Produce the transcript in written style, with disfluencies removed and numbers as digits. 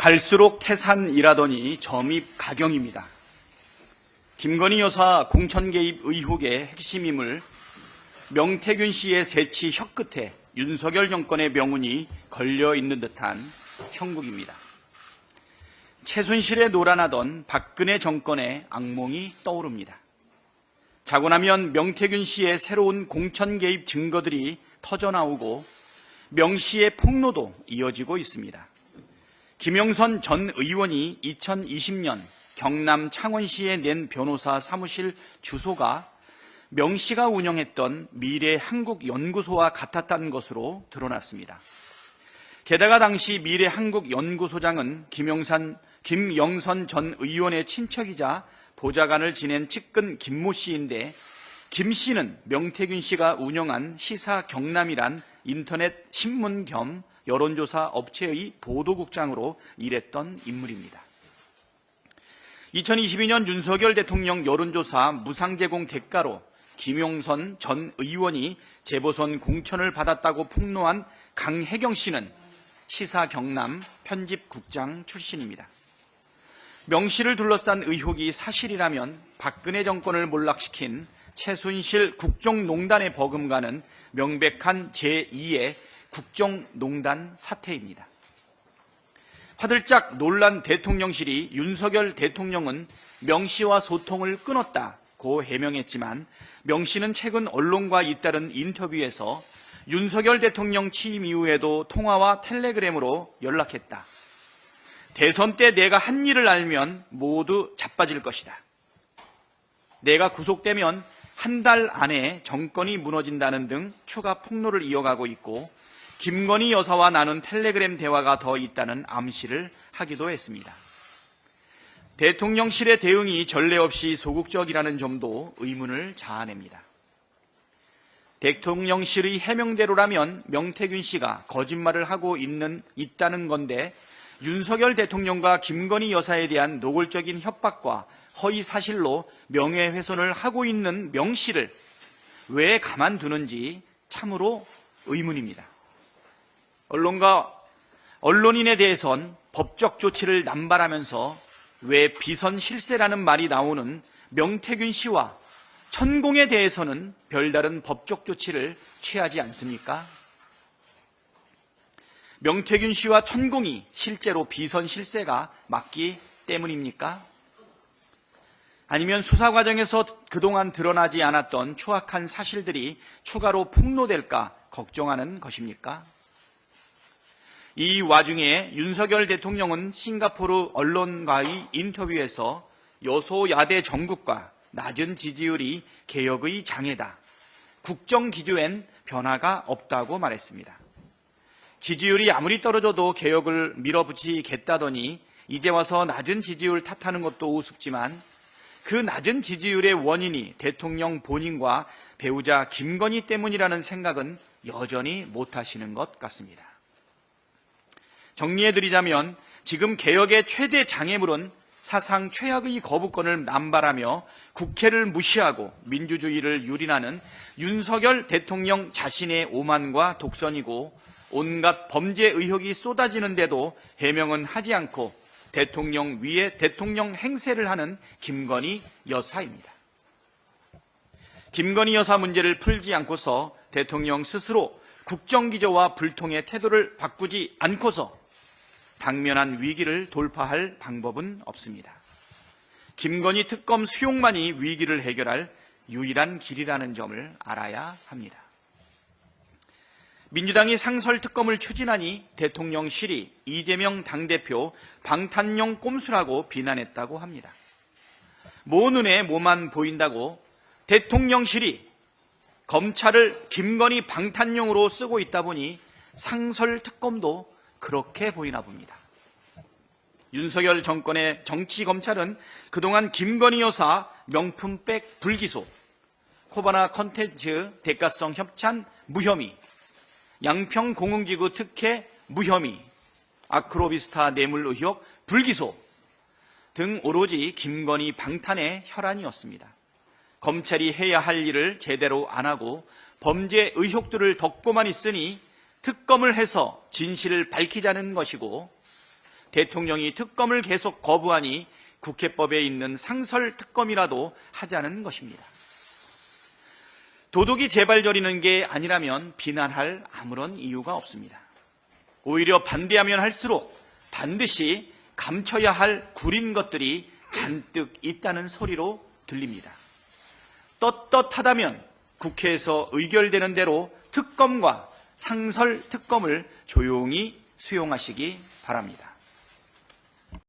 갈수록 태산이라더니 점입 가경입니다. 김건희 여사 공천 개입 의혹의 핵심임을 명태균 씨의 새치 혀끝에 윤석열 정권의 명운이 걸려 있는 듯한 형국입니다. 최순실에 놀아나던 박근혜 정권의 악몽이 떠오릅니다. 자고 나면 명태균 씨의 새로운 공천 개입 증거들이 터져나오고 명 씨의 폭로도 이어지고 있습니다. 김영선 전 의원이 2020년 경남 창원시에 낸 변호사 사무실 주소가 명 씨가 운영했던 미래한국연구소와 같았다는 것으로 드러났습니다. 게다가 당시 미래한국연구소장은 김영선 전 의원의 친척이자 보좌관을 지낸 측근 김모 씨인데, 김 씨는 명태균 씨가 운영한 시사경남이란 인터넷 신문 겸 여론조사 업체의 보도국장으로 일했던 인물입니다. 2022년 윤석열 대통령 여론조사 무상제공 대가로 김용선 전 의원이 재보선 공천을 받았다고 폭로한 강혜경 씨는 시사경남 편집국장 출신입니다. 명 씨를 둘러싼 의혹이 사실이라면 박근혜 정권을 몰락시킨 최순실 국정농단에 버금가는 명백한 제2의 국정농단 사태입니다. 화들짝 놀란 대통령실이 윤석열 대통령은 명 씨와 소통을 끊었다고 해명했지만, 명 씨는 최근 언론과 잇따른 인터뷰에서 윤석열 대통령 취임 이후에도 통화와 텔레그램으로 연락했다. 대선 때 내가 한 일을 알면 모두 자빠질 것이다. 내가 구속되면 한 달 안에 정권이 무너진다는 등 추가 폭로를 이어가고 있고, 김건희 여사와 나눈 텔레그램 대화가 더 있다는 암시를 하기도 했습니다. 대통령실의 대응이 전례 없이 소극적이라는 점도 의문을 자아냅니다. 대통령실의 해명대로라면 명태균 씨가 거짓말을 하고 있다는 건데, 윤석열 대통령과 김건희 여사에 대한 노골적인 협박과 허위 사실로 명예훼손을 하고 있는 명 씨를 왜 가만두는지 참으로 의문입니다. 언론인에 대해선 법적 조치를 남발하면서 왜 비선 실세라는 말이 나오는 명태균 씨와 천공에 대해서는 별다른 법적 조치를 취하지 않습니까? 명태균 씨와 천공이 실제로 비선 실세가 맞기 때문입니까? 아니면 수사 과정에서 그동안 드러나지 않았던 추악한 사실들이 추가로 폭로될까 걱정하는 것입니까? 이 와중에 윤석열 대통령은 싱가포르 언론과의 인터뷰에서 여소야대 정국과 낮은 지지율이 개혁의 장애다. 국정 기조엔 변화가 없다고 말했습니다. 지지율이 아무리 떨어져도 개혁을 밀어붙이겠다더니 이제 와서 낮은 지지율 탓하는 것도 우습지만, 그 낮은 지지율의 원인이 대통령 본인과 배우자 김건희 때문이라는 생각은 여전히 못하시는 것 같습니다. 정리해드리자면, 지금 개혁의 최대 장애물은 사상 최악의 거부권을 남발하며 국회를 무시하고 민주주의를 유린하는 윤석열 대통령 자신의 오만과 독선이고, 온갖 범죄 의혹이 쏟아지는데도 해명은 하지 않고 대통령 위에 대통령 행세를 하는 김건희 여사입니다. 김건희 여사 문제를 풀지 않고서 대통령 스스로 국정기조와 불통의 태도를 바꾸지 않고서 당면한 위기를 돌파할 방법은 없습니다. 김건희 특검 수용만이 위기를 해결할 유일한 길이라는 점을 알아야 합니다. 민주당이 상설특검을 추진하니 대통령실이 이재명 당대표 방탄용 꼼수라고 비난했다고 합니다. 모 눈에 뭐만 보인다고 대통령실이 검찰을 김건희 방탄용으로 쓰고 있다 보니 상설특검도 그렇게 보이나 봅니다. 윤석열 정권의 정치검찰은 그동안 김건희 여사 명품백 불기소, 코바나 컨텐츠 대가성 협찬 무혐의, 양평공흥지구 특혜 무혐의, 아크로비스타 뇌물 의혹 불기소 등 오로지 김건희 방탄의 혈안이었습니다. 검찰이 해야 할 일을 제대로 안 하고 범죄 의혹들을 덮고만 있으니 특검을 해서 진실을 밝히자는 것이고, 대통령이 특검을 계속 거부하니 국회법에 있는 상설특검이라도 하자는 것입니다. 도둑이 재발저리는 게 아니라면 비난할 아무런 이유가 없습니다. 오히려 반대하면 할수록 반드시 감춰야 할 구린 것들이 잔뜩 있다는 소리로 들립니다. 떳떳하다면 국회에서 의결되는 대로 특검과 상설특검을 조용히 수용하시기 바랍니다.